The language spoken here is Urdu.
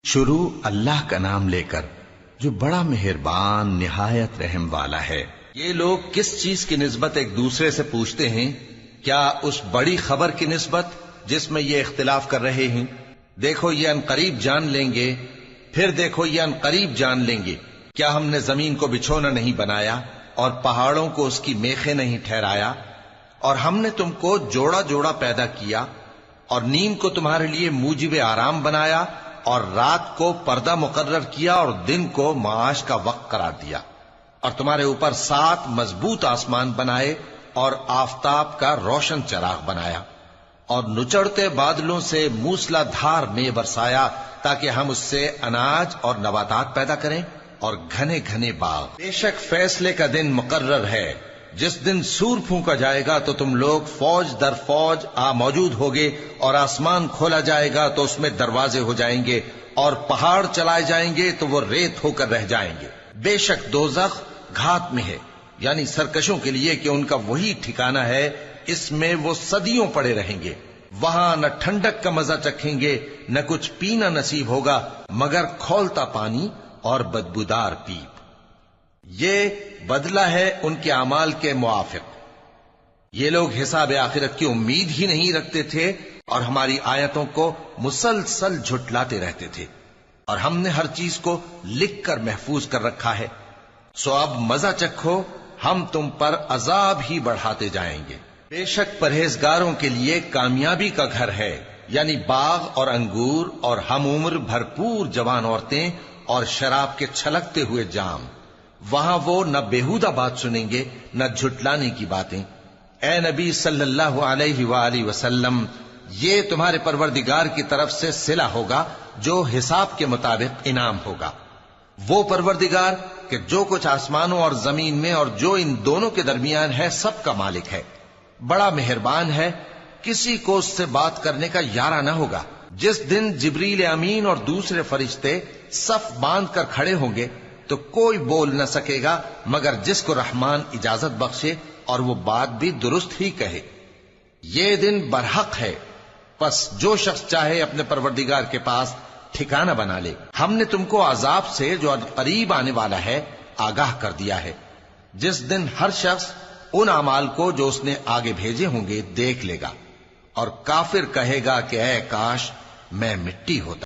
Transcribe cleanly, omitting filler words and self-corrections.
شروع اللہ کا نام لے کر جو بڑا مہربان نہایت رحم والا ہے۔ یہ لوگ کس چیز کی نسبت ایک دوسرے سے پوچھتے ہیں؟ کیا اس بڑی خبر کی نسبت جس میں یہ اختلاف کر رہے ہیں؟ دیکھو یہ انقریب جان لیں گے، پھر دیکھو یہ انقریب جان لیں گے۔ کیا ہم نے زمین کو بچھونا نہیں بنایا اور پہاڑوں کو اس کی میخیں نہیں ٹھہرایا؟ اور ہم نے تم کو جوڑا جوڑا پیدا کیا اور نیند کو تمہارے لیے موجب آرام بنایا اور رات کو پردہ مقرر کیا اور دن کو معاش کا وقت قرار دیا، اور تمہارے اوپر 7 مضبوط آسمان بنائے اور آفتاب کا روشن چراغ بنایا، اور نچڑتے بادلوں سے موسلا دھار میں برسایا تاکہ ہم اس سے اناج اور نباتات پیدا کریں اور گھنے گھنے باغ۔ بے شک فیصلے کا دن مقرر ہے، جس دن سور پھونکا جائے گا تو تم لوگ فوج در فوج موجود ہوگے، اور آسمان کھولا جائے گا تو اس میں دروازے ہو جائیں گے، اور پہاڑ چلائے جائیں گے تو وہ ریت ہو کر رہ جائیں گے۔ بے شک دوزخ گھات میں ہے، یعنی سرکشوں کے لیے کہ ان کا وہی ٹھکانہ ہے، اس میں وہ صدیوں پڑے رہیں گے۔ وہاں نہ ٹھنڈک کا مزہ چکھیں گے، نہ کچھ پینا نصیب ہوگا مگر کھولتا پانی اور بدبودار پیپ۔ یہ بدلہ ہے ان کے اعمال کے موافق۔ یہ لوگ حساب آخرت کی امید ہی نہیں رکھتے تھے اور ہماری آیتوں کو مسلسل جھٹلاتے رہتے تھے، اور ہم نے ہر چیز کو لکھ کر محفوظ کر رکھا ہے۔ سو اب مزہ چکھو، ہم تم پر عذاب ہی بڑھاتے جائیں گے۔ بے شک پرہیزگاروں کے لیے کامیابی کا گھر ہے، یعنی باغ اور انگور اور ہم عمر بھرپور جوان عورتیں اور شراب کے چھلکتے ہوئے جام۔ وہاں وہ نہ بیہودہ بات سنیں گے نہ جھٹلانے کی باتیں۔ اے نبی صلی اللہ علیہ وآلہ وسلم، یہ تمہارے پروردگار کی طرف سے صلہ ہوگا جو حساب کے مطابق انعام ہوگا۔ وہ پروردگار کہ جو کچھ آسمانوں اور زمین میں اور جو ان دونوں کے درمیان ہے سب کا مالک ہے، بڑا مہربان ہے، کسی کو اس سے بات کرنے کا یارہ نہ ہوگا۔ جس دن جبریل امین اور دوسرے فرشتے صف باندھ کر کھڑے ہوں گے تو کوئی بول نہ سکے گا مگر جس کو رحمان اجازت بخشے اور وہ بات بھی درست ہی کہے۔ یہ دن برحق ہے، پس جو شخص چاہے اپنے پروردگار کے پاس ٹھکانہ بنا لے۔ ہم نے تم کو عذاب سے جو قریب آنے والا ہے آگاہ کر دیا ہے، جس دن ہر شخص ان اعمال کو جو اس نے آگے بھیجے ہوں گے دیکھ لے گا، اور کافر کہے گا کہ اے کاش میں مٹی ہوتا۔